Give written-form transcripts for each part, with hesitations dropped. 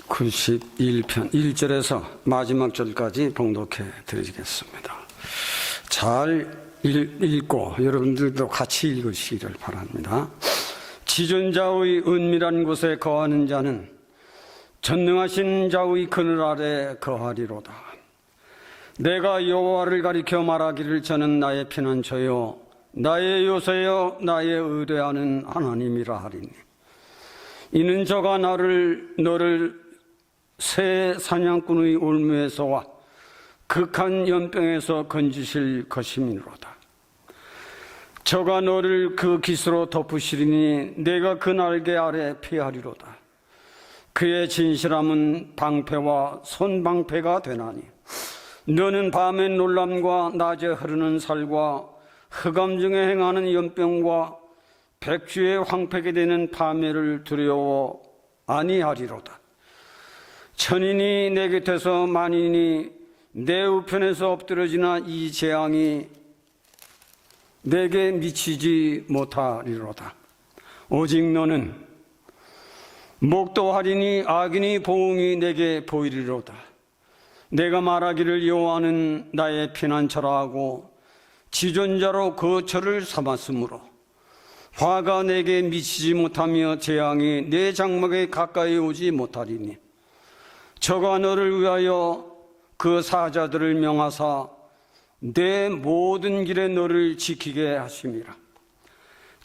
91편 1절에서 마지막 절까지 봉독해 드리겠습니다. 잘 읽고 여러분들도 같이 읽으시기를 바랍니다. 지존자의 은밀한 곳에 거하는 자는 전능하신 자의 그늘 아래 거하리로다. 내가 여호와를 가리켜 말하기를 저는 나의 피난처요 나의 요새요 나의 의뢰하는 하나님이라 하리니 이는 저가 너를 새 사냥꾼의 올무에서와 극한 연병에서 건지실 것이미로다. 저가 너를 그 깃으로 덮으시리니 내가 그 날개 아래 피하리로다. 그의 진실함은 방패와 손방패가 되나니 너는 밤의 놀람과 낮에 흐르는 살과 흑암 중에 행하는 연병과 백주의 황폐게 되는 파멸을 두려워 아니하리로다. 천인이 내 곁에서 만인이 내 우편에서 엎드러지나 이 재앙이 내게 미치지 못하리로다. 오직 너는 목도하리니 악인이 보응이 내게 보이리로다. 내가 말하기를 여호와는 나의 피난처라 하고 지존자로 그 처를 삼았으므로 화가 내게 미치지 못하며 재앙이 내 장막에 가까이 오지 못하리니 저가 너를 위하여 그 사자들을 명하사 내 모든 길에 너를 지키게 하심이라.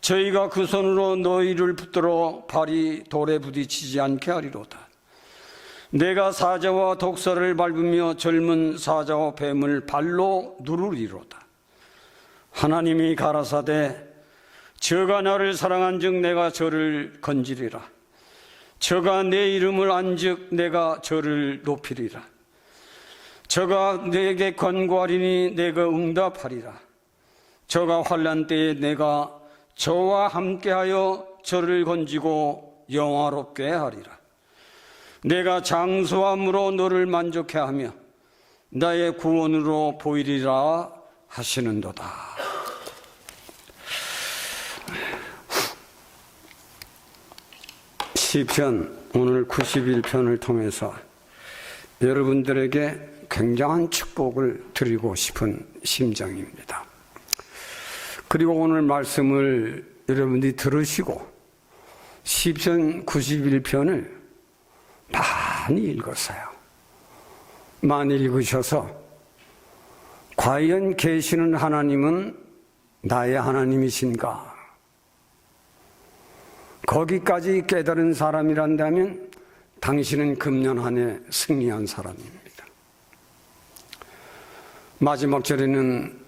저희가 그 손으로 너희를 붙들어 발이 돌에 부딪히지 않게 하리로다. 내가 사자와 독사를 밟으며 젊은 사자와 뱀을 발로 누르리로다. 하나님이 가라사대 저가 나를 사랑한즉 내가 저를 건지리라. 저가 내 이름을 안즉 내가 저를 높이리라. 저가 내게 권고하리니 내가 응답하리라. 저가 환난 때에 내가 저와 함께하여 저를 건지고 영화롭게 하리라. 내가 장수함으로 너를 만족해 하며 나의 구원으로 보이리라 하시는도다. 시편 오늘 91편을 통해서 여러분들에게 굉장한 축복을 드리고 싶은 심정입니다. 그리고 오늘 말씀을 여러분들이 들으시고 시편 91편을 많이 읽었어요. 많이 읽으셔서 과연 계시는 하나님은 나의 하나님이신가? 거기까지 깨달은 사람이란다면 당신은 금년 한 해 승리한 사람입니다. 마지막 절에는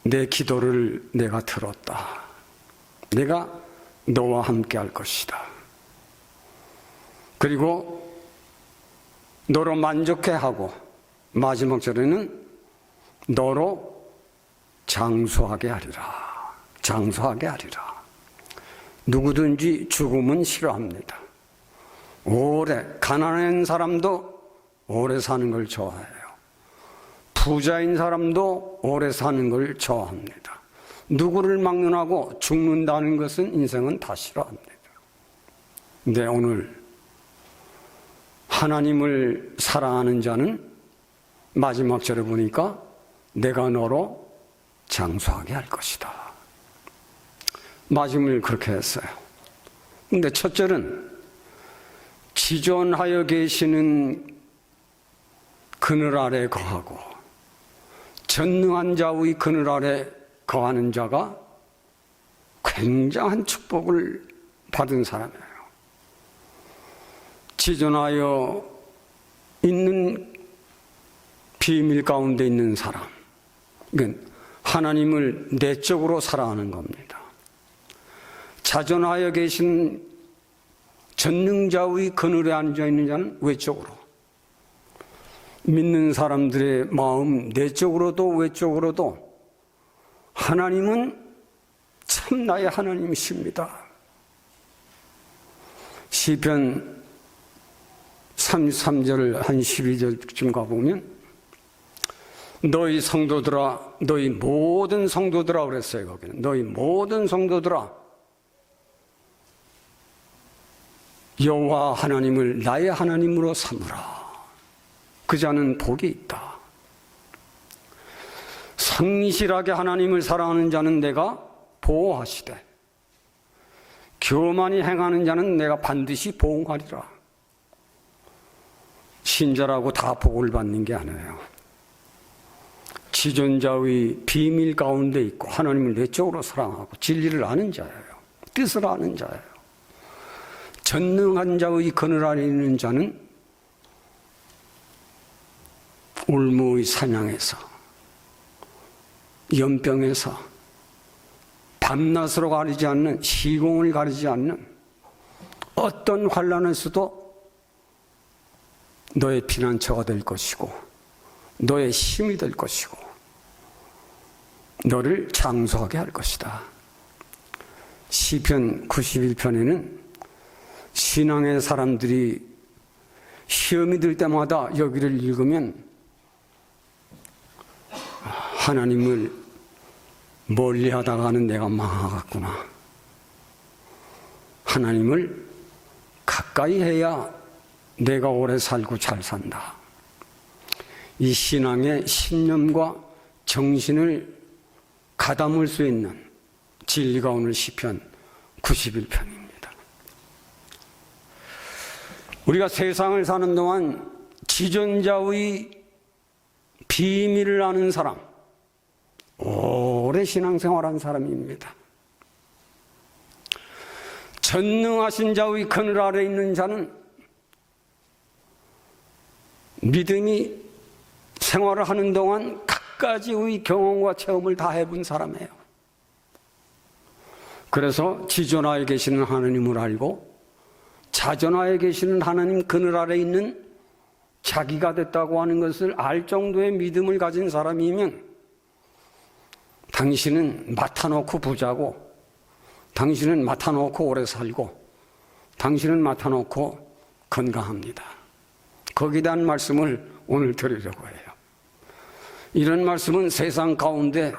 내 기도를 내가 들었다. 내가 너와 함께 할 것이다. 그리고 너로 만족해 하고 마지막 절에는 너로 장수하게 하리라. 장수하게 하리라. 누구든지 죽음은 싫어합니다. 오래 가난한 사람도 오래 사는 걸 좋아해요. 부자인 사람도 오래 사는 걸 좋아합니다. 누구를 막론하고 죽는다는 것은 인생은 다 싫어합니다. 근데 오늘 하나님을 사랑하는 자는 마지막 절에 보니까 내가 너로 장수하게 할 것이다. 말씀을 그렇게 했어요. 근데 첫 절은 지존하여 계시는 그늘 아래 거하고 전능한 자의 그늘 아래 거하는 자가 굉장한 축복을 받은 사람이에요. 지존하여 있는 비밀 가운데 있는 사람, 그러니까 하나님을 내적으로 사랑하는 겁니다. 자존하여 계신 전능자의 그늘에 앉아있는 자는 외적으로, 믿는 사람들의 마음 내적으로도 외적으로도 하나님은 참 나의 하나님이십니다. 시편 33절 한 12절쯤 가보면 너희 성도들아, 너희 모든 성도들아 그랬어요. 거기는 너희 모든 성도들아 여호와 하나님을 나의 하나님으로 삼으라. 그 자는 복이 있다. 성실하게 하나님을 사랑하는 자는 내가 보호하시되 교만히 행하는 자는 내가 반드시 보응하리라. 신자라고 다 복을 받는 게 아니에요. 지존자의 비밀 가운데 있고 하나님을 내적으로 사랑하고 진리를 아는 자예요. 뜻을 아는 자예요. 전능한 자의 그늘 아래 있는 자는 올무의 사냥에서, 연병에서, 밤낮으로 가리지 않는, 시공을 가리지 않는 어떤 환난에서도 너의 피난처가 될 것이고 너의 힘이 될 것이고 너를 장수하게 할 것이다. 시편 91편에는 신앙의 사람들이 시험이 들 때마다 여기를 읽으면 하나님을 멀리 하다가는 내가 망하겠구나. 하나님을 가까이 해야 내가 오래 살고 잘 산다. 이 신앙의 신념과 정신을 가담을 수 있는 진리가 오늘 시편 91편입니다. 우리가 세상을 사는 동안 지존자의 비밀을 아는 사람, 오래 신앙생활한 사람입니다. 전능하신 자의 그늘 아래 있는 자는 믿음이 생활을 하는 동안 갖가지의 경험과 체험을 다 해본 사람이에요. 그래서 지존하에 계시는 하나님을 알고 자존하에 계시는 하나님 그늘 아래 있는 자기가 됐다고 하는 것을 알 정도의 믿음을 가진 사람이면 당신은 맡아놓고 부자고, 당신은 맡아놓고 오래 살고, 당신은 맡아놓고 건강합니다. 거기에 대한 말씀을 오늘 드리려고 해요. 이런 말씀은 세상 가운데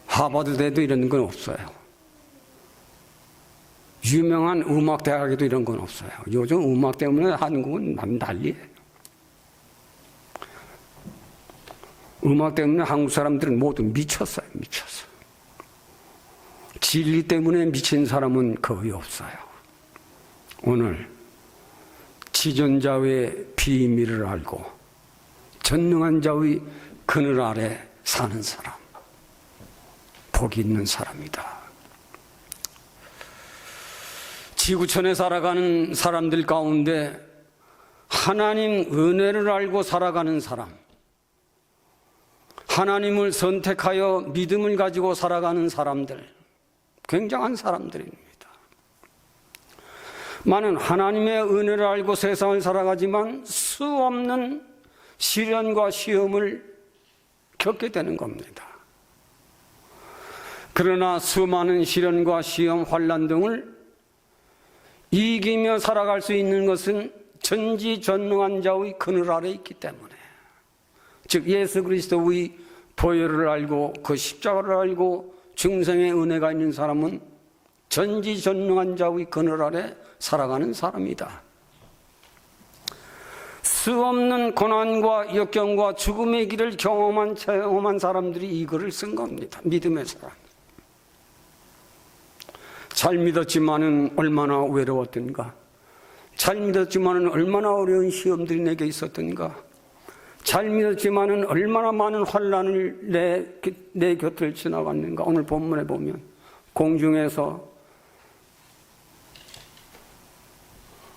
하버드대도 이런 건 없어요. 유명한 음악대학에도 이런 건 없어요. 요즘 음악 때문에 한국은 난리예요. 음악 때문에 한국 사람들은 모두 미쳤어요. 미쳤어. 진리 때문에 미친 사람은 거의 없어요. 오늘 지존자의 비밀을 알고 전능한 자의 그늘 아래 사는 사람, 복이 있는 사람이다. 지구촌에 살아가는 사람들 가운데 하나님 은혜를 알고 살아가는 사람, 하나님을 선택하여 믿음을 가지고 살아가는 사람들, 굉장한 사람들입니다. 많은 하나님의 은혜를 알고 세상을 살아가지만 수없는 시련과 시험을 겪게 되는 겁니다. 그러나 수많은 시련과 시험, 환난 등을 이기며 살아갈 수 있는 것은 전지전능한 자의 그늘 아래 있기 때문에, 즉 예수 그리스도의 보혈을 알고 그 십자가를 알고 중생의 은혜가 있는 사람은 전지전능한 자의 그늘 아래 살아가는 사람이다. 수없는 고난과 역경과 죽음의 길을 체험한 사람들이 이 글을 쓴 겁니다. 믿음의 사람. 잘 믿었지만은 얼마나 외로웠던가. 잘 믿었지만은 얼마나 어려운 시험들이 내게 있었던가. 잘 믿었지만은 얼마나 많은 환난을 내 곁을 지나갔는가. 오늘 본문에 보면 공중에서,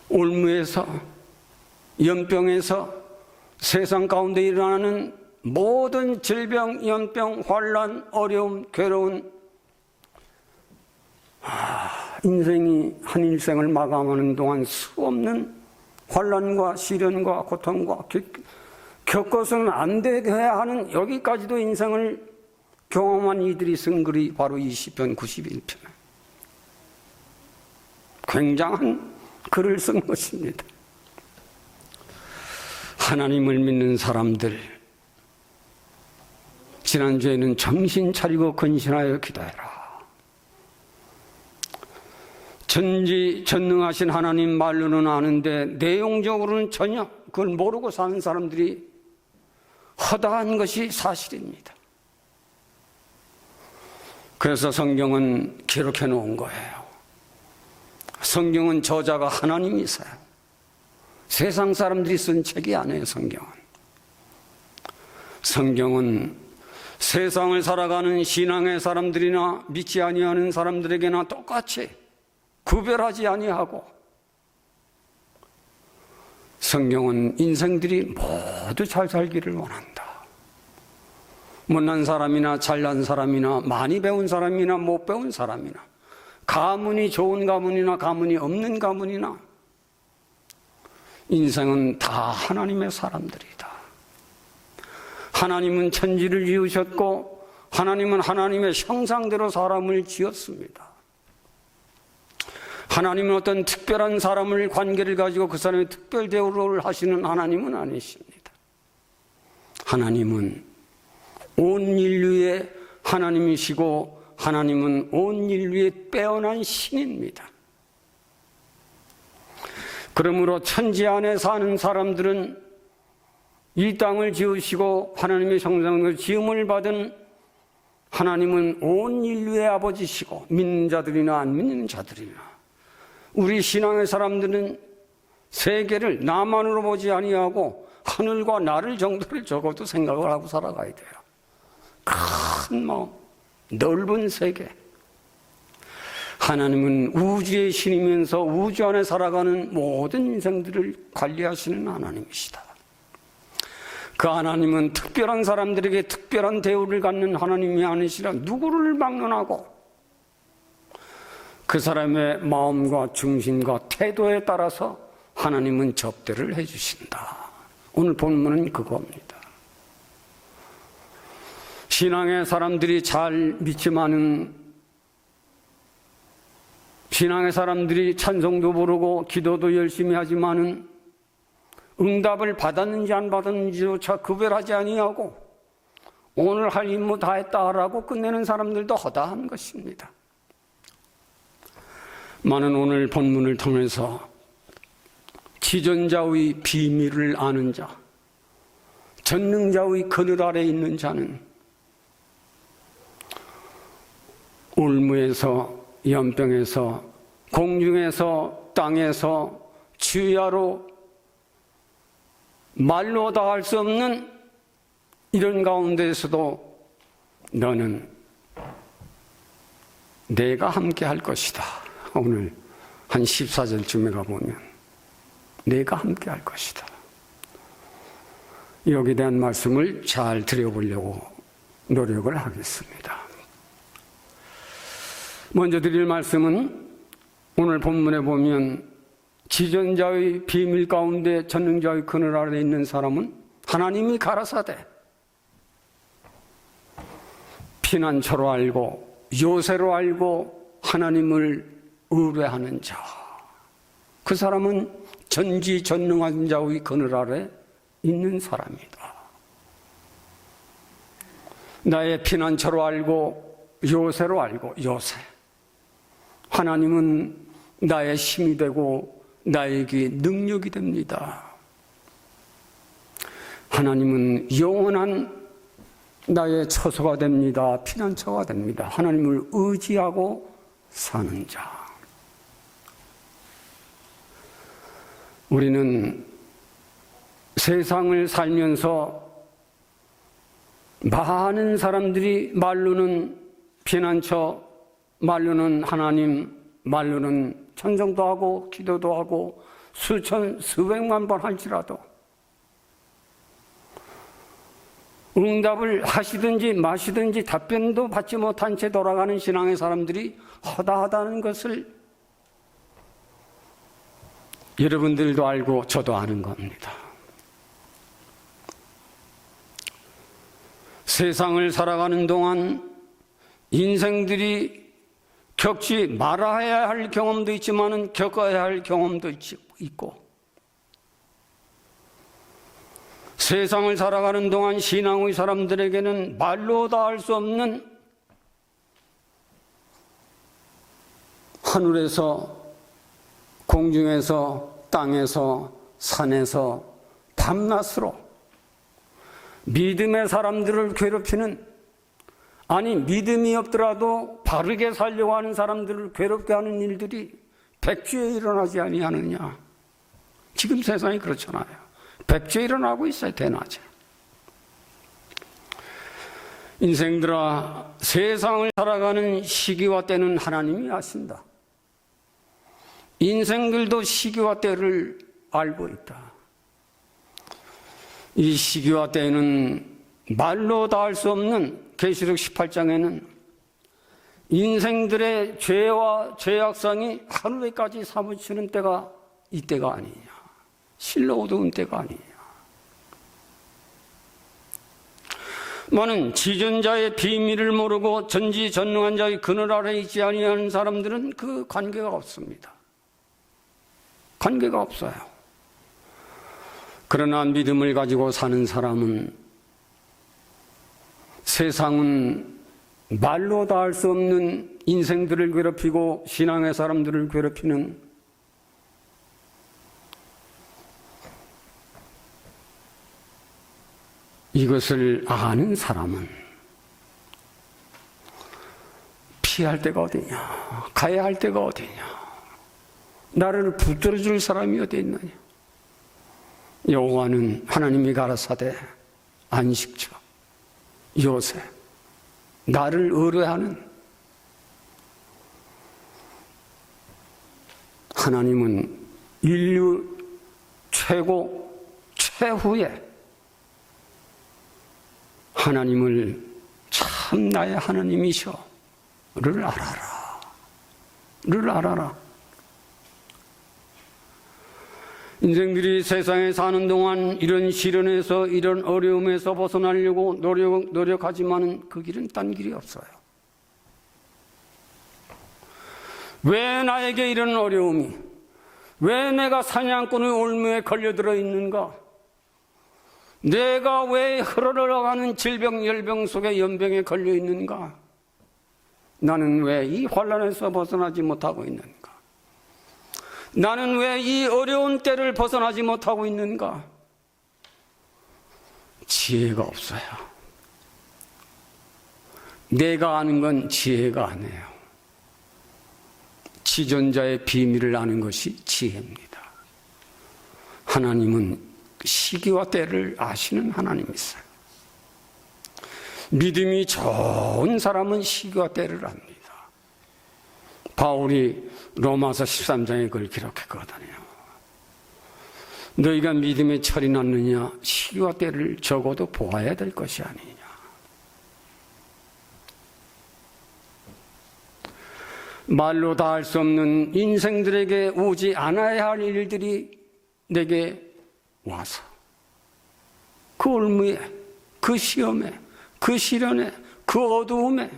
올무에서, 연병에서, 세상 가운데 일어나는 모든 질병, 연병, 환난, 어려움, 괴로운 인생이 한 일생을 마감하는 동안 수없는 환난과 시련과 고통과 겪어서는 안 되게 하는 여기까지도 인생을 경험한 이들이 쓴 글이 바로 이 시편 91편. 굉장한 글을 쓴 것입니다. 하나님을 믿는 사람들, 지난주에는 정신 차리고 근신하여 기도해라. 전지전능하신 하나님 말로는 아는데 내용적으로는 전혀 그걸 모르고 사는 사람들이 허다한 것이 사실입니다. 그래서 성경은 기록해 놓은 거예요. 성경은 저자가 하나님이세요. 세상 사람들이 쓴 책이 아니에요. 성경은 세상을 살아가는 신앙의 사람들이나 믿지 아니하는 사람들에게나 똑같이 구별하지 아니하고, 성경은 인생들이 모두 잘 살기를 원한다. 못난 사람이나 잘난 사람이나 많이 배운 사람이나 못 배운 사람이나, 가문이 좋은 가문이나 가문이 없는 가문이나, 인생은 다 하나님의 사람들이다. 하나님은 천지를 지으셨고 하나님은 하나님의 형상대로 사람을 지었습니다. 하나님은 어떤 특별한 사람을 관계를 가지고 그 사람의 특별 대우를 하시는 하나님은 아니십니다. 하나님은 온 인류의 하나님이시고 하나님은 온 인류의 빼어난 신입니다. 그러므로 천지 안에 사는 사람들은 이 땅을 지으시고 하나님의 형상으로 지음을 받은 하나님은 온 인류의 아버지시고, 믿는 자들이나 안 믿는 자들이나 우리 신앙의 사람들은 세계를 나만으로 보지 아니하고 하늘과 나를 정도를 적어도 생각을 하고 살아가야 돼요. 큰 마음, 넓은 세계. 하나님은 우주의 신이면서 우주 안에 살아가는 모든 인생들을 관리하시는 하나님이시다. 그 하나님은 특별한 사람들에게 특별한 대우를 갖는 하나님이 아니시라 누구를 막론하고 그 사람의 마음과 중심과 태도에 따라서 하나님은 접대를 해주신다. 오늘 본문은 그겁니다. 신앙의 사람들이 잘 믿지만은, 신앙의 사람들이 찬송도 부르고 기도도 열심히 하지만은 응답을 받았는지 안 받았는지조차 구별하지 아니하고 오늘 할 임무 다 했다라고 끝내는 사람들도 허다한 것입니다. 많은 오늘 본문을 통해서 지존자의 비밀을 아는 자, 전능자의 그늘 아래 있는 자는 울무에서, 연병에서, 공중에서, 땅에서, 주야로 말로 다 할 수 없는 이런 가운데에서도 너는 내가 함께 할 것이다. 오늘 한 14절쯤에 가보면 내가 함께 할 것이다. 여기에 대한 말씀을 잘 드려보려고 노력을 하겠습니다. 먼저 드릴 말씀은 오늘 본문에 보면 지존자의 비밀 가운데 전능자의 그늘 아래 있는 사람은 하나님이 가라사대 피난처로 알고 요새로 알고 하나님을 의뢰하는 자, 그 사람은 전지전능한 자의 그늘 아래 있는 사람이다. 나의 피난처로 알고 요새로 알고, 요새 하나님은 나의 힘이 되고 나에게 능력이 됩니다. 하나님은 영원한 나의 처소가 됩니다. 피난처가 됩니다. 하나님을 의지하고 사는 자. 우리는 세상을 살면서 많은 사람들이 말로는 피난처, 말로는 하나님, 말로는 찬송도 하고 기도도 하고 수천 수백만 번 할지라도 응답을 하시든지 마시든지 답변도 받지 못한 채 돌아가는 신앙의 사람들이 허다하다는 것을 여러분들도 알고 저도 아는 겁니다. 세상을 살아가는 동안 인생들이 겪지 말아야 할 경험도 있지만 겪어야 할 경험도 있고, 세상을 살아가는 동안 신앙의 사람들에게는 말로 다 할 수 없는 하늘에서 공중에서, 땅에서, 산에서 밤낮으로 믿음의 사람들을 괴롭히는, 아니 믿음이 없더라도 바르게 살려고 하는 사람들을 괴롭게 하는 일들이 백주에 일어나지 아니하느냐. 지금 세상이 그렇잖아요. 백주에 일어나고 있어요. 대낮에. 인생들아, 세상을 살아가는 시기와 때는 하나님이 아신다. 인생들도 시기와 때를 알고 있다. 이 시기와 때는 말로 다 할 수 없는, 계시록 18장에는 인생들의 죄와 죄악성이 하루에까지 사무치는 때가 이때가 아니냐. 실로 어두운 때가 아니냐. 많은 지존자의 비밀을 모르고 전지전능한 자의 그늘 아래 있지 아니하는 사람들은 그 관계가 없습니다. 관계가 없어요. 그러나 믿음을 가지고 사는 사람은, 세상은 말로 다 할 수 없는 인생들을 괴롭히고 신앙의 사람들을 괴롭히는 이것을 아는 사람은 피할 데가 어디냐, 가야 할 데가 어디냐, 나를 붙들어줄 사람이 어디 있느냐. 여호와는 하나님이 가라사대 안식처 요새 나를 의뢰하는 하나님은 인류 최후의 하나님을 참 나의 하나님이셔를 알아라. 인생들이 세상에 사는 동안 이런 시련에서, 이런 어려움에서 벗어나려고 노력하지만 그 길은 딴 길이 없어요. 왜 나에게 이런 어려움이, 왜 내가 사냥꾼의 올무에 걸려들어 있는가? 내가 왜 흘러가는 질병, 열병 속에 연병에 걸려 있는가? 나는 왜 이 환난에서 벗어나지 못하고 있는가? 나는 왜 이 어려운 때를 벗어나지 못하고 있는가? 지혜가 없어요. 내가 아는 건 지혜가 아니에요. 지존자의 비밀을 아는 것이 지혜입니다. 하나님은 시기와 때를 아시는 하나님이세요. 믿음이 좋은 사람은 시기와 때를 압니다. 바울이 로마서 13장에 그걸 기록했거든요. 너희가 믿음에 철이 났느냐, 시기와 때를 적어도 보아야 될 것이 아니냐. 말로 다 할 수 없는 인생들에게 오지 않아야 할 일들이 내게 와서 그 올무에, 그 시험에, 그 시련에, 그 어두움에,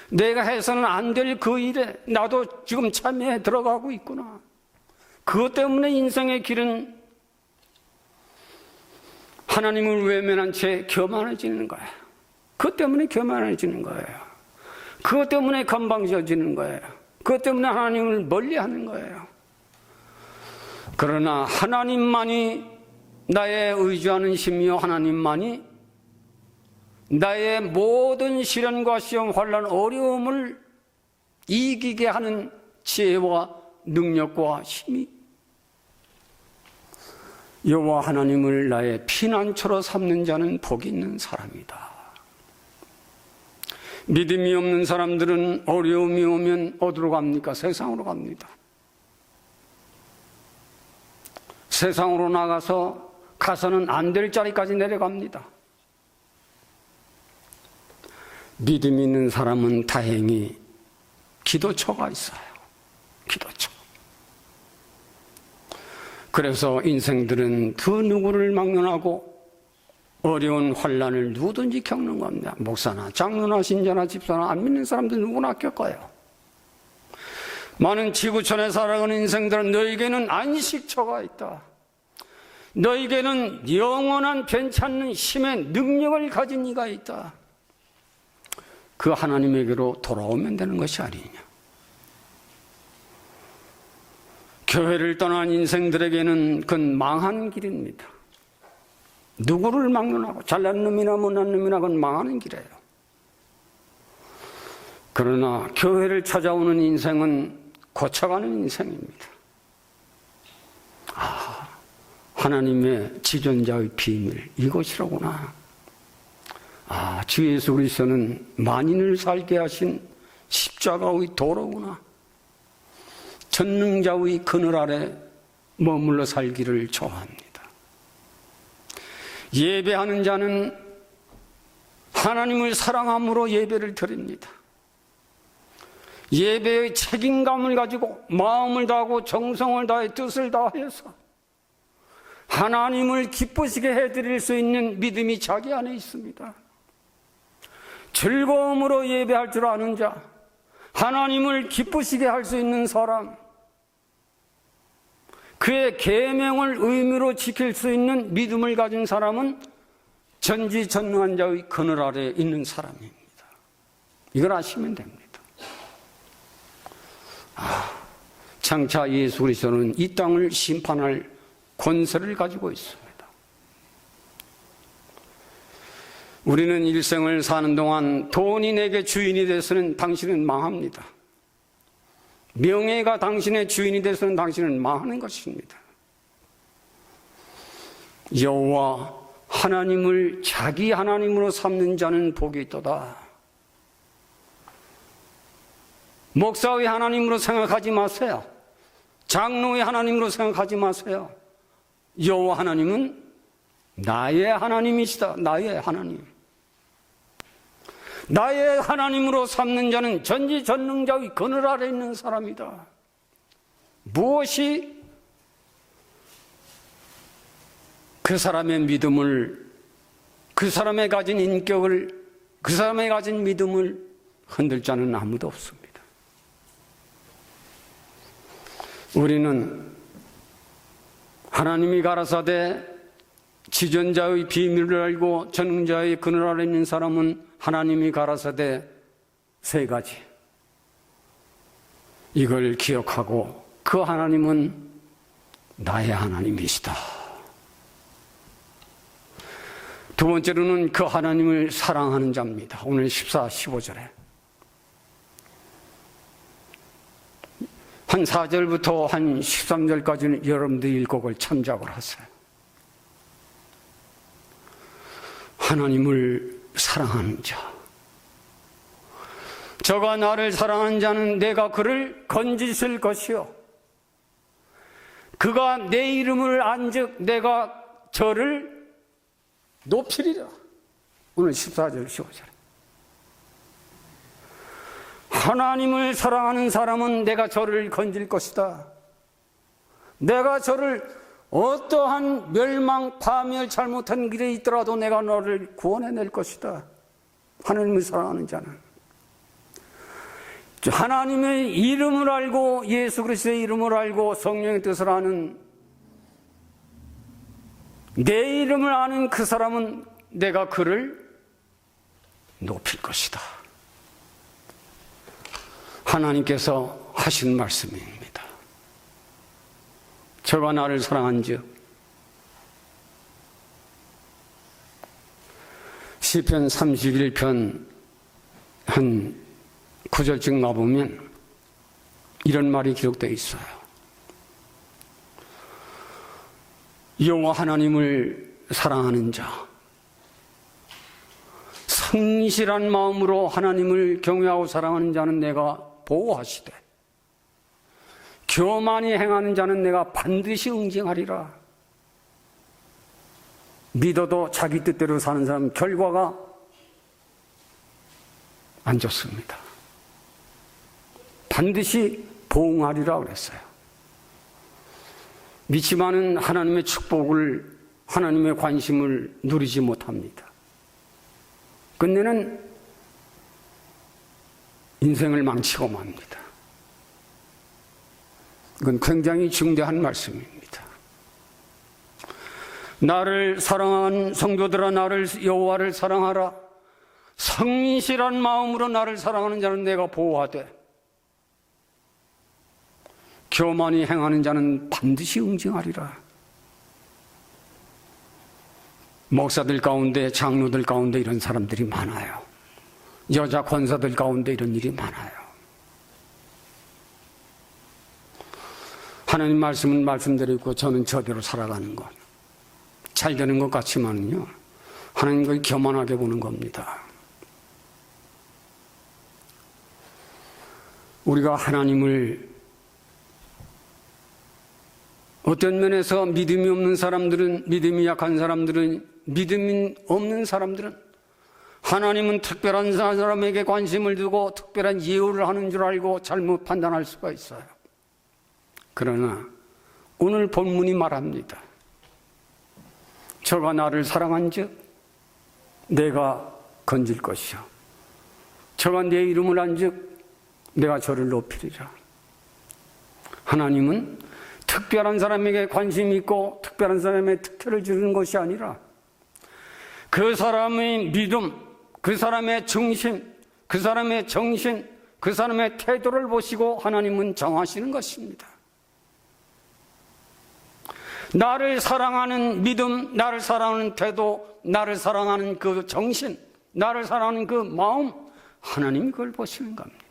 내가 해서는 안 될 그 일에 나도 지금 참여해 들어가고 있구나. 그것 때문에 인생의 길은 하나님을 외면한 채 교만해지는 거예요. 그것 때문에 교만해지는 거예요. 그것 때문에 건방져지는 거예요. 그것 때문에 하나님을 멀리하는 거예요. 그러나 하나님만이 나의 의지하는 심이요, 하나님만이 나의 모든 시련과 시험, 환난, 어려움을 이기게 하는 지혜와 능력과 힘이, 여호와 하나님을 나의 피난처로 삼는 자는 복이 있는 사람이다. 믿음이 없는 사람들은 어려움이 오면 어디로 갑니까? 세상으로 갑니다. 세상으로 나가서 가서는 안 될 자리까지 내려갑니다. 믿음 있는 사람은 다행히 기도처가 있어요. 기도처. 그래서 인생들은 그 누구를 막론하고 어려운 환난을 누구든지 겪는 겁니다. 목사나 장로나 신자나 집사나 안 믿는 사람들 누구나 겪어요. 많은 지구촌에 살아가는 인생들은 너에게는 안식처가 있다. 너에게는 영원한 괜찮는 힘의 능력을 가진 이가 있다. 그 하나님에게로 돌아오면 되는 것이 아니냐. 교회를 떠난 인생들에게는 그건 망한 길입니다. 누구를 막론하고 잘난 놈이나 못난 놈이나 그건 망하는 길이에요. 그러나 교회를 찾아오는 인생은 고쳐가는 인생입니다. 하나님의 지존자의 비밀, 이것이로구나. 주 예수 그리스도는 만인을 살게 하신 십자가의 도로구나. 전능자의 그늘 아래 머물러 살기를 좋아합니다. 예배하는 자는 하나님을 사랑함으로 예배를 드립니다. 예배의 책임감을 가지고 마음을 다하고 정성을 다해 뜻을 다해서 하나님을 기쁘시게 해드릴 수 있는 믿음이 자기 안에 있습니다. 즐거움으로 예배할 줄 아는 자, 하나님을 기쁘시게 할 수 있는 사람, 그의 계명을 의무로 지킬 수 있는 믿음을 가진 사람은 전지전능한 자의 그늘 아래에 있는 사람입니다. 이걸 아시면 됩니다. 장차 예수 그리스도는 이 땅을 심판할 권세를 가지고 있습니다. 우리는 일생을 사는 동안 돈이 내게 주인이 돼서는 당신은 망합니다. 명예가 당신의 주인이 돼서는 당신은 망하는 것입니다. 여호와 하나님을 자기 하나님으로 삼는 자는 복이 있도다. 목사의 하나님으로 생각하지 마세요. 장로의 하나님으로 생각하지 마세요. 여호와 하나님은 나의 하나님이시다. 나의 하나님. 나의 하나님으로 삼는 자는 전지전능자의 그늘 아래 있는 사람이다. 무엇이 그 사람의 믿음을, 그 사람의 가진 인격을, 그 사람의 가진 믿음을 흔들 자는 아무도 없습니다. 우리는 하나님이 가라사대 지존자의 비밀을 알고 전능자의 그늘 아래 있는 사람은 하나님이 가라사대 세 가지. 이걸 기억하고 그 하나님은 나의 하나님이시다. 두 번째로는 그 하나님을 사랑하는 자입니다. 오늘 14, 15절에 한 4절부터 한 13절까지는 여러분들이 일곡을 참작을 하세요. 하나님을 사랑하는 자, 저가 나를 사랑하는 자는 내가 그를 건지실 것이요 그가 내 이름을 안즉 내가 저를 높이리라. 오늘 14절 15절 하나님을 사랑하는 사람은 내가 저를 건질 것이다. 내가 저를 어떠한 멸망, 파멸, 잘못한 길에 있더라도 내가 너를 구원해낼 것이다. 하나님을 사랑하는 자는 하나님의 이름을 알고 예수 그리스도의 이름을 알고 성령의 뜻을 아는, 내 이름을 아는 그 사람은 내가 그를 높일 것이다. 하나님께서 하신 말씀입니다. 저가 나를 사랑한즉 시편 31편 한 9절쯤 가보면 이런 말이 기록되어 있어요. 여호와 하나님을 사랑하는 자, 성실한 마음으로 하나님을 경외하고 사랑하는 자는 내가 보호하시되 교만히 행하는 자는 내가 반드시 응징하리라. 믿어도 자기 뜻대로 사는 사람 결과가 안 좋습니다. 반드시 보응하리라 그랬어요. 믿지만은 하나님의 축복을, 하나님의 관심을 누리지 못합니다. 끝내는 인생을 망치고 맙니다. 이건 굉장히 중대한 말씀입니다. 나를 사랑하는 성도들아, 나를 여호와를 사랑하라. 성실한 마음으로 나를 사랑하는 자는 내가 보호하되 교만이 행하는 자는 반드시 응징하리라. 목사들 가운데, 장로들 가운데 이런 사람들이 많아요. 여자 권사들 가운데 이런 일이 많아요. 하나님 말씀은 말씀대로 있고 저는 저대로 살아가는 것. 잘 되는 것 같지만요, 하나님 그걸 교만하게 보는 겁니다. 우리가 하나님을 어떤 면에서 믿음이 없는 사람들은, 믿음이 약한 사람들은, 믿음이 없는 사람들은 하나님은 특별한 사람에게 관심을 두고 특별한 예우를 하는 줄 알고 잘못 판단할 수가 있어요. 그러나 오늘 본문이 말합니다. 저가 나를 사랑한 즉 내가 건질 것이요 저가 내 이름을 한 즉 내가 저를 높이리라. 하나님은 특별한 사람에게 관심이 있고 특별한 사람의 특혜를 주는 것이 아니라 그 사람의 믿음, 그 사람의 정신, 그 사람의 정신, 그 사람의 태도를 보시고 하나님은 정하시는 것입니다. 나를 사랑하는 믿음, 나를 사랑하는 태도, 나를 사랑하는 그 정신, 나를 사랑하는 그 마음, 하나님이 그걸 보시는 겁니다.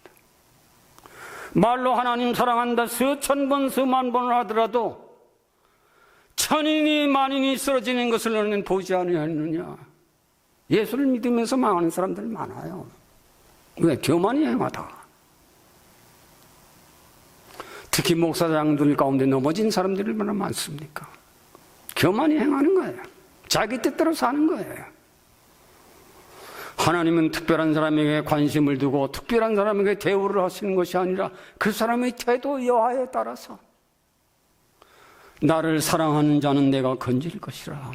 말로 하나님 사랑한다 수천 번, 수만 번을 하더라도 천인이 만인이 쓰러지는 것을 너는 보지 아니하느냐. 예수를 믿으면서 망하는 사람들 많아요. 왜? 교만이 행하다. 특히 목사장들 가운데 넘어진 사람들이 얼마나 많습니까? 교만이 행하는 거예요. 자기 뜻대로 사는 거예요. 하나님은 특별한 사람에게 관심을 두고 특별한 사람에게 대우를 하시는 것이 아니라 그 사람의 태도 여하에 따라서 나를 사랑하는 자는 내가 건질 것이라.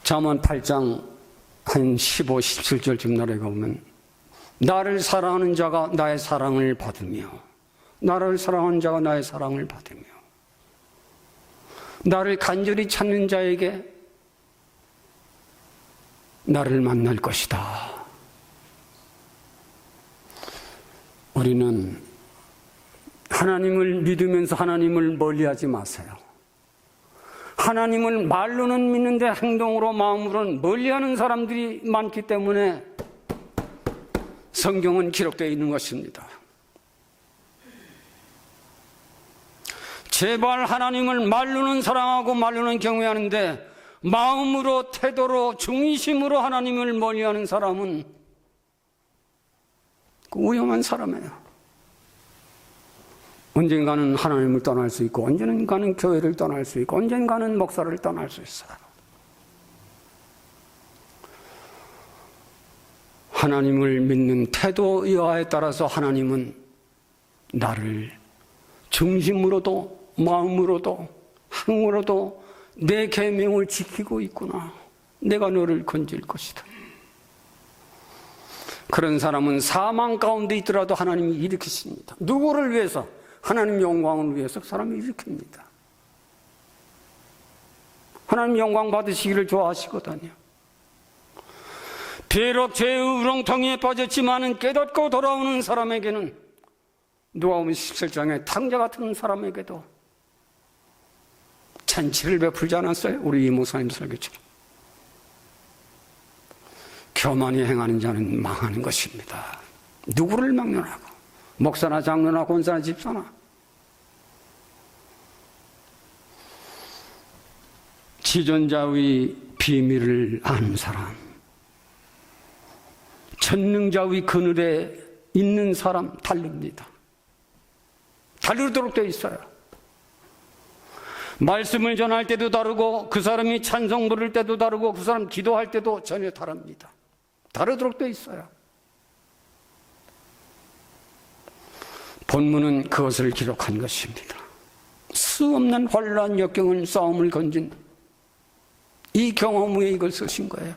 잠언 8장 한 15, 17절쯤 나라에 가보면 나를 사랑하는 자가 나의 사랑을 받으며 나를 사랑하는 자가 나의 사랑을 받으며 나를 간절히 찾는 자에게 나를 만날 것이다. 우리는 하나님을 믿으면서 하나님을 멀리하지 마세요. 하나님을 말로는 믿는데 행동으로 마음으로는 멀리하는 사람들이 많기 때문에 성경은 기록되어 있는 것입니다. 제발 하나님을 말로는 사랑하고 말로는 경외하는데 마음으로, 태도로, 중심으로 하나님을 멀리하는 사람은 위험한 사람이에요. 언젠가는 하나님을 떠날 수 있고 언젠가는 교회를 떠날 수 있고 언젠가는 목사를 떠날 수 있어요. 하나님을 믿는 태도 여하에 따라서 하나님은 나를 중심으로도 마음으로도 행으로도 내 계명을 지키고 있구나. 내가 너를 건질 것이다. 그런 사람은 사망 가운데 있더라도 하나님이 일으키십니다. 누구를 위해서? 하나님 영광을 위해서 사람이 일으킵니다. 하나님 영광 받으시기를 좋아하시거든요. 비록 죄의 우렁텅이에 빠졌지만은 깨닫고 돌아오는 사람에게는 누가복음 17장에 탕자 같은 사람에게도 잔치를 베풀지 않았어요? 우리 이 목사님 설교처럼. 교만이 행하는 자는 망하는 것입니다. 누구를 막론하고 목사나 장로나 권사나 집사나 지존자의 비밀을 아는 사람, 전능자의 그늘에 있는 사람 다릅니다. 다르도록 되어 있어요. 말씀을 전할 때도 다르고 그 사람이 찬송 부를 때도 다르고 그 사람 기도할 때도 전혀 다릅니다. 다르도록 되어 있어요. 본문은 그것을 기록한 것입니다. 수 없는 환난 역경은 싸움을 건진 이 경험 후에 이걸 쓰신 거예요.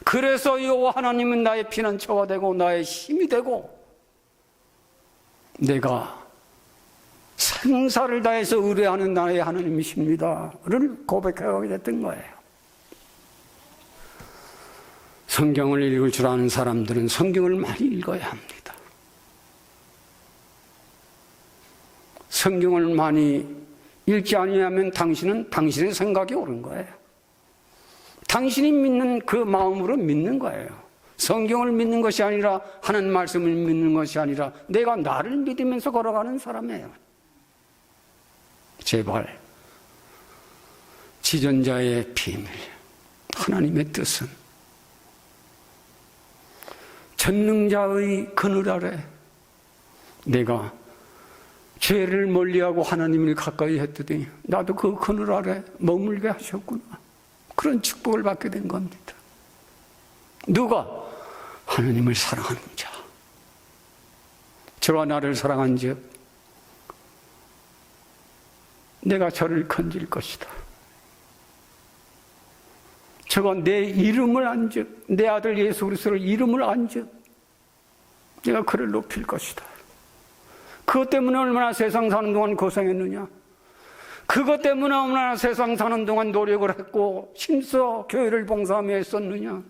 그래서 여호와 하나님은 나의 피난처가 되고 나의 힘이 되고 내가 생사를 다해서 의뢰하는 나의 하나님이십니다를 고백하게 됐던 거예요. 성경을 읽을 줄 아는 사람들은 성경을 많이 읽어야 합니다. 성경을 많이 읽지 아니하면 당신은 당신의 생각이 옳은 거예요. 당신이 믿는 그 마음으로 믿는 거예요. 성경을 믿는 것이 아니라 하는 말씀을 믿는 것이 아니라 내가 나를 믿으면서 걸어가는 사람이에요. 제발 지존자의 비밀, 하나님의 뜻은 전능자의 그늘 아래 내가 죄를 멀리하고 하나님을 가까이 했더니 나도 그 그늘 아래 머물게 하셨구나. 그런 축복을 받게 된 겁니다. 누가? 하나님을 사랑하는 자. 저가 나를 사랑한 즉 내가 저를 건질 것이다. 저가 내 이름을 안즉, 내 아들 예수 그리스도를 이름을 안즉 내가 그를 높일 것이다. 그것 때문에 얼마나 세상 사는 동안 고생했느냐. 그것 때문에 얼마나 세상 사는 동안 노력을 했고 힘써 교회를 봉사하며 했었느냐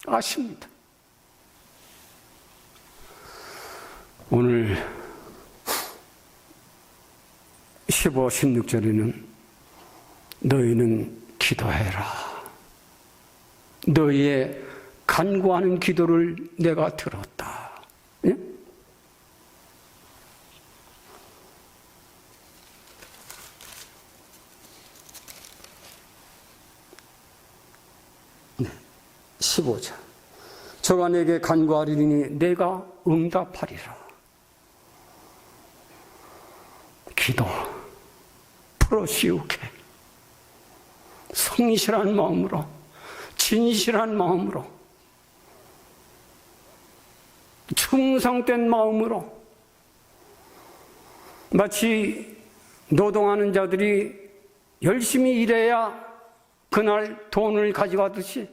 아십니다. 오늘 15, 16절에는 너희는 기도해라. 너희의 간구하는 기도를 내가 들었다. 예? 네. 15절. 저가 내게 간구하리니 내가 응답하리라. 기도, 프로시우케. 성실한 마음으로, 진실한 마음으로, 충성된 마음으로, 마치 노동하는 자들이 열심히 일해야 그날 돈을 가져가듯이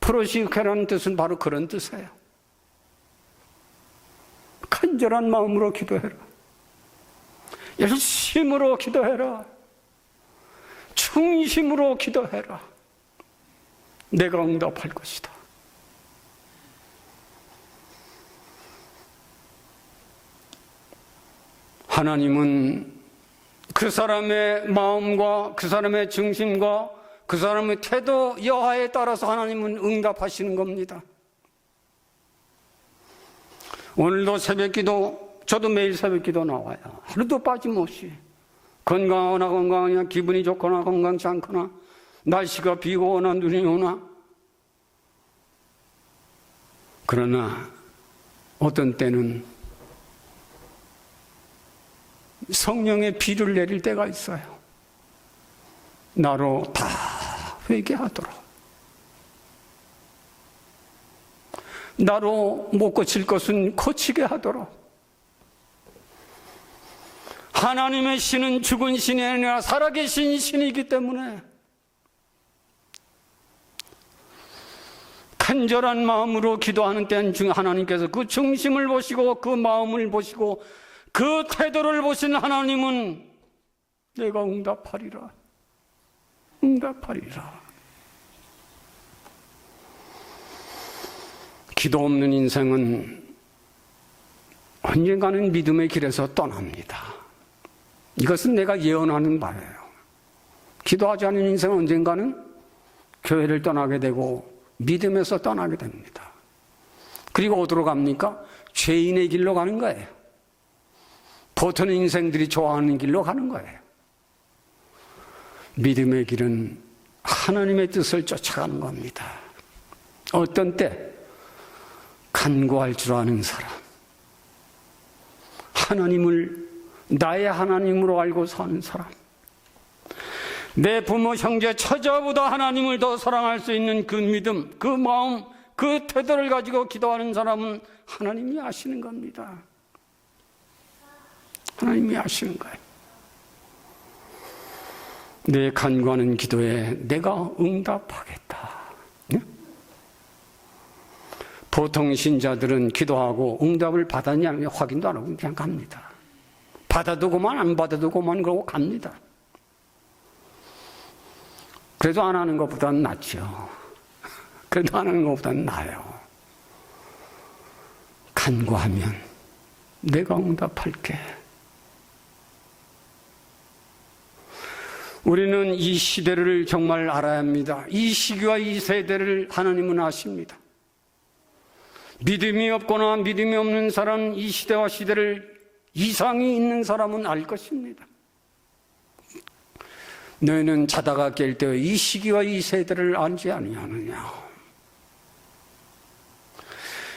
프로시우케라는 뜻은 바로 그런 뜻이에요. 간절한 마음으로 기도해라. 열심으로 기도해라. 충심으로 기도해라. 내가 응답할 것이다. 하나님은 그 사람의 마음과 그 사람의 중심과 그 사람의 태도 여하에 따라서 하나님은 응답하시는 겁니다. 오늘도 새벽기도, 저도 매일 새벽기도 나와요. 하루도 빠짐없이. 건강하거나 건강하냐, 기분이 좋거나 건강치 않거나, 날씨가 비가 오나 눈이 오나. 그러나 어떤 때는 성령의 비를 내릴 때가 있어요. 나로 다 회개하도록, 나로 못 고칠 것은 고치게 하도록. 하나님의 신은 죽은 신이 아니라 살아계신 신이기 때문에 간절한 마음으로 기도하는 때는 하나님께서 그 중심을 보시고 그 마음을 보시고 그 태도를 보신 하나님은 내가 응답하리라. 응답하리라. 기도 없는 인생은 언젠가는 믿음의 길에서 떠납니다. 이것은 내가 예언하는 바예요. 기도하지 않은 인생은 언젠가는 교회를 떠나게 되고 믿음에서 떠나게 됩니다. 그리고 어디로 갑니까? 죄인의 길로 가는 거예요. 보통 인생들이 좋아하는 길로 가는 거예요. 믿음의 길은 하나님의 뜻을 쫓아가는 겁니다. 어떤 때 간구할 줄 아는 사람, 하나님을 나의 하나님으로 알고 사는 사람, 내 부모, 형제, 처자보다 하나님을 더 사랑할 수 있는 그 믿음, 그 마음, 그 태도를 가지고 기도하는 사람은 하나님이 아시는 겁니다. 하나님이 아시는 거예요. 내 간구하는 기도에 내가 응답하겠다. 네? 보통 신자들은 기도하고 응답을 받았냐 확인도 안 하고 그냥 갑니다. 받아도 그만, 안 받아도 그만 그러고 갑니다. 그래도 안 하는 것보다는 낫죠. 그래도 안 하는 것보다는 나아요. 간구하면 내가 응답할게. 우리는 이 시대를 정말 알아야 합니다. 이 시기와 이 세대를 하나님은 아십니다. 믿음이 없거나 믿음이 없는 사람은 이 시대와 시대를 이상이 있는 사람은 알 것입니다. 너희는 자다가 깰 때 이 시기와 이 세대를 알지 아니하느냐.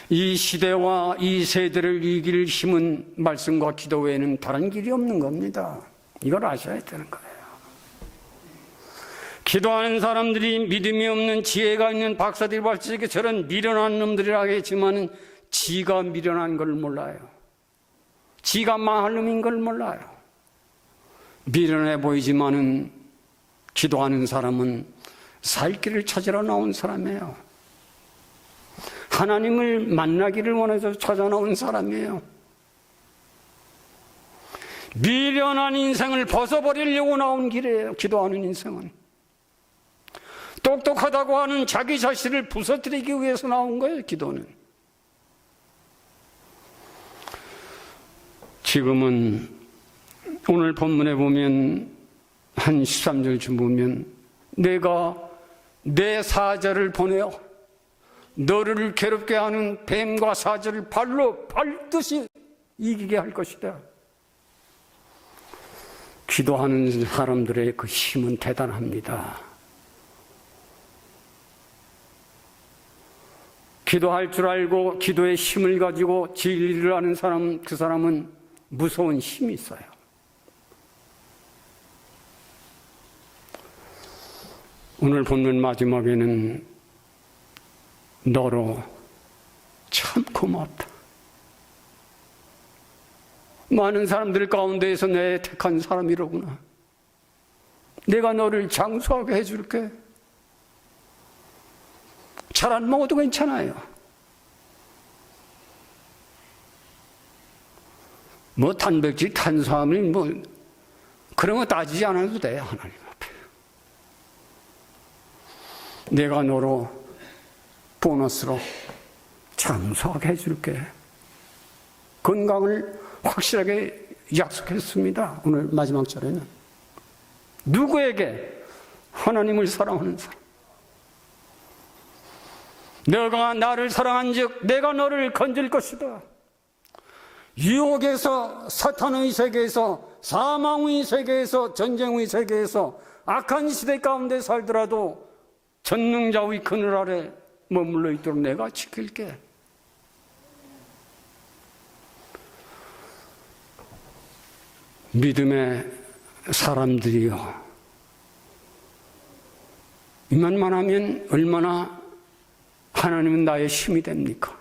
이 시대와 이 세대를 이길 힘은 말씀과 기도 외에는 다른 길이 없는 겁니다. 이걸 아셔야 되는 거예요. 기도하는 사람들이 믿음이 없는 지혜가 있는 박사들이 발치게 저런 미련한 놈들이라 하겠지만 지가 미련한 걸 몰라요. 지가 망할 놈인 걸 몰라요. 미련해 보이지만은 기도하는 사람은 살 길을 찾으러 나온 사람이에요. 하나님을 만나기를 원해서 찾아 나온 사람이에요. 미련한 인생을 벗어버리려고 나온 길이에요. 기도하는 인생은. 똑똑하다고 하는 자기 자신을 부서뜨리기 위해서 나온 거예요. 기도는. 지금은 오늘 본문에 보면 한 13절쯤 보면 내가 내 사자를 보내어 너를 괴롭게 하는 뱀과 사자를 발로 밟듯이 이기게 할 것이다. 기도하는 사람들의 그 힘은 대단합니다. 기도할 줄 알고 기도의 힘을 가지고 진리를 아는 사람, 그 사람은 무서운 힘이 있어요. 오늘 본문 마지막에는 너로 참 고맙다. 많은 사람들 가운데에서 내 택한 사람이로구나. 내가 너를 장수하게 해줄게. 잘 안 먹어도 괜찮아요. 뭐 단백질, 탄수화물 뭐 그런 거 따지지 않아도 돼. 하나님 앞에. 내가 너로 보너스로 장수하게 해줄게. 건강을 확실하게 약속했습니다. 오늘 마지막 절에는. 누구에게? 하나님을 사랑하는 사람. 너가 나를 사랑한 즉 내가 너를 건질 것이다. 유혹에서, 사탄의 세계에서, 사망의 세계에서, 전쟁의 세계에서 악한 시대 가운데 살더라도 전능자의 그늘 아래 머물러 있도록 내가 지킬게. 믿음의 사람들이요, 이만만 하면 얼마나 하나님은 나의 힘이 됩니까?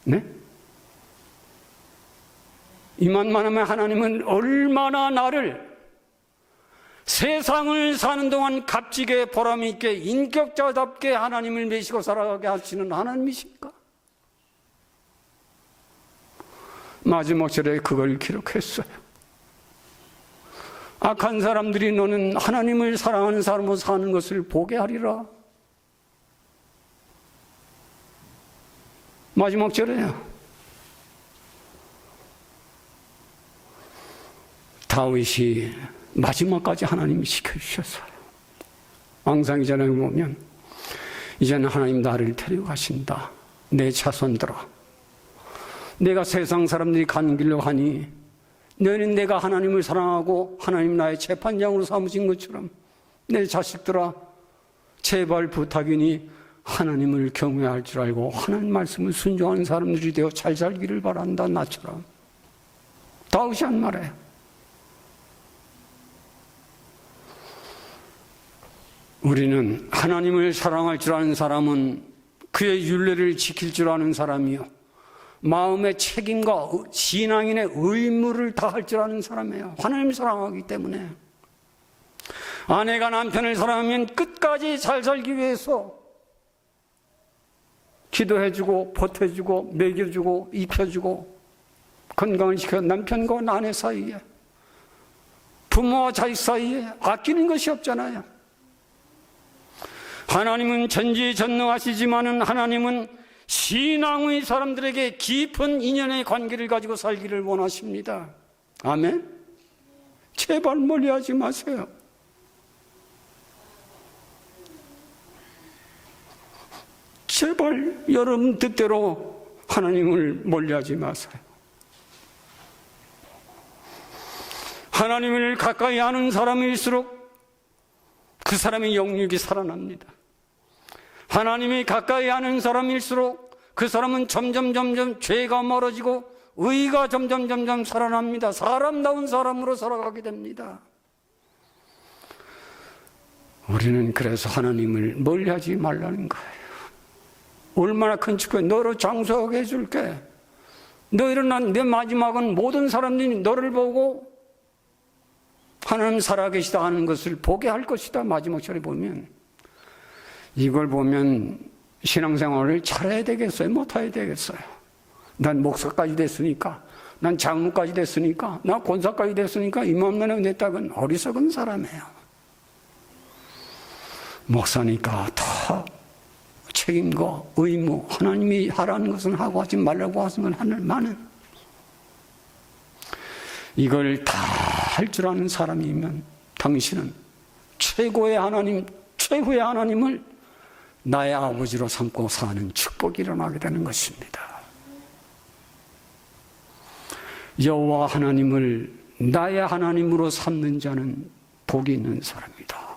네? 이만만 하면 하나님은 얼마나 나를 세상을 사는 동안 값지게 보람 있게 인격자답게 하나님을 메시고 살아가게 하시는 하나님이십니까? 마지막 절에 그걸 기록했어요. 악한 사람들이 너는 하나님을 사랑하는 사람으로 사는 것을 보게 하리라. 마지막 절에요. 다윗이 마지막까지 하나님이 지켜주셨어요. 왕상 이전에 보면 이제는 하나님 나를 데려가신다. 내 자손들아, 내가 세상 사람들이 가는 길로 가니 너는 내가 하나님을 사랑하고 하나님 나의 재판장으로 삼으신 것처럼 내 자식들아, 제발 부탁이니 하나님을 경외할 줄 알고 하나님 말씀을 순종하는 사람들이 되어 잘 살기를 바란다. 나처럼. 다윗이 한 말이에요. 우리는 하나님을 사랑할 줄 아는 사람은 그의 율례를 지킬 줄 아는 사람이요, 마음의 책임과 신앙인의 의무를 다할 줄 아는 사람이에요. 하나님을 사랑하기 때문에. 아내가 남편을 사랑하면 끝까지 잘 살기 위해서 기도해주고 보태주고 먹여주고 입혀주고 건강을 지켜 남편과 아내 사이에, 부모와 자식 사이에 아끼는 것이 없잖아요. 하나님은 전지전능하시지만은 하나님은 신앙의 사람들에게 깊은 인연의 관계를 가지고 살기를 원하십니다. 아멘. 제발 멀리하지 마세요. 제발 여러분 뜻대로 하나님을 멀리하지 마세요. 하나님을 가까이 아는 사람일수록 그 사람의 영육이 살아납니다. 하나님이 가까이 아는 사람일수록 그 사람은 점점 죄가 멀어지고 의가 점점 살아납니다. 사람다운 사람으로 살아가게 됩니다. 우리는 그래서 하나님을 멀리하지 말라는 거예요. 얼마나 큰 축복이야. 너로 장수하게 해줄게. 너 일어나. 내 마지막은 모든 사람들이 너를 보고 하나님 살아계시다 하는 것을 보게 할 것이다. 마지막 절에 보면. 이걸 보면 신앙생활을 잘해야 되겠어요? 못해야 되겠어요? 난 목사까지 됐으니까, 난 장로까지 됐으니까, 난 권사까지 됐으니까 이맘만에 내 딸은 어리석은 사람이에요. 목사니까 더 책임과 의무, 하나님이 하라는 것은 하고 하지 말라고 하는 건 하늘 많은, 이걸 다 할 줄 아는 사람이면 당신은 최고의 하나님, 최후의 하나님을 나의 아버지로 삼고 사는 축복이 일어나게 되는 것입니다. 여호와 하나님을 나의 하나님으로 삼는 자는 복이 있는 사람이다.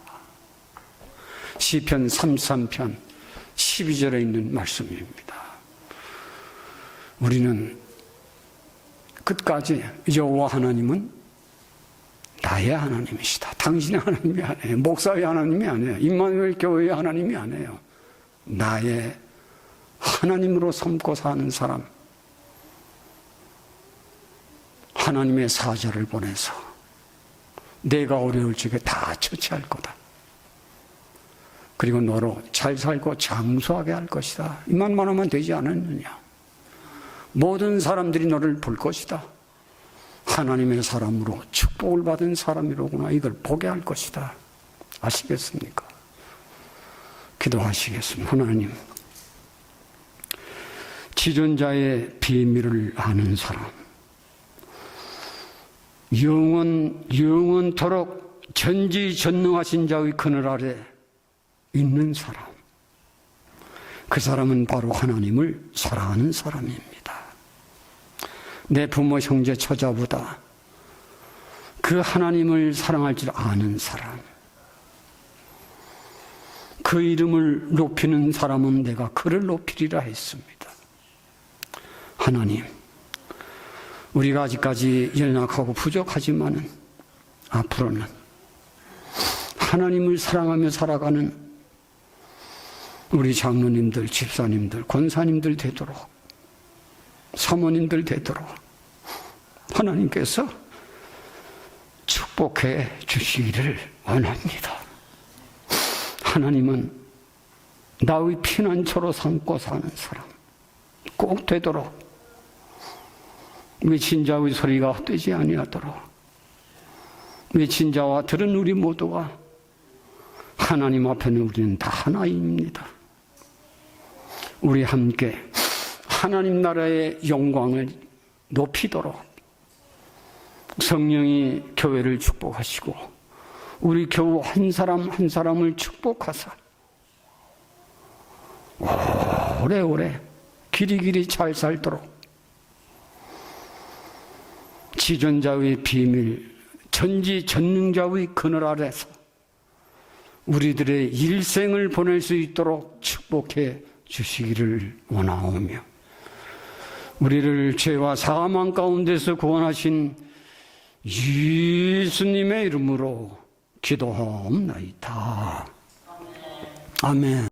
시편 33편 12절에 있는 말씀입니다. 우리는 끝까지 여호와 하나님은 나의 하나님이시다. 당신의 하나님이 아니에요. 목사의 하나님이 아니에요. 임마누엘 교회의 하나님이 아니에요. 나의 하나님으로 삼고 사는 사람, 하나님의 사자를 보내서 내가 어려울 적에 다 처치할 거다. 그리고 너로 잘 살고 장수하게 할 것이다. 이만만 하면 되지 않았느냐. 모든 사람들이 너를 볼 것이다. 하나님의 사람으로 축복을 받은 사람이로구나. 이걸 보게 할 것이다. 아시겠습니까? 기도하시겠습니다. 하나님, 지존자의 비밀을 아는 사람, 영원토록 전지전능하신 자의 그늘 아래 있는 사람, 그 사람은 바로 하나님을 사랑하는 사람입니다. 내 부모, 형제, 처자보다 그 하나님을 사랑할 줄 아는 사람, 그 이름을 높이는 사람은 내가 그를 높이리라 했습니다. 하나님, 우리가 아직까지 연약하고 부족하지만은 앞으로는 하나님을 사랑하며 살아가는 우리 장로님들, 집사님들, 권사님들 되도록, 사모님들 되도록 하나님께서 축복해 주시기를 원합니다. 하나님은 나의 피난처로 삼고 사는 사람 꼭 되도록, 외친 자의 소리가 헛되지 아니하도록, 외친 자와 들은 우리 모두가 하나님 앞에는 우리는 다 하나입니다. 우리 함께 하나님 나라의 영광을 높이도록 성령이 교회를 축복하시고 우리 교우 한 사람 한 사람을 축복하사 오래오래 길이길이 잘 살도록 지존자의 비밀, 전지전능자의 그늘 아래서 우리들의 일생을 보낼 수 있도록 축복해 주시기를 원하오며, 우리를 죄와 사망 가운데서 구원하신 예수님의 이름으로 기도하옵나이다. 아멘.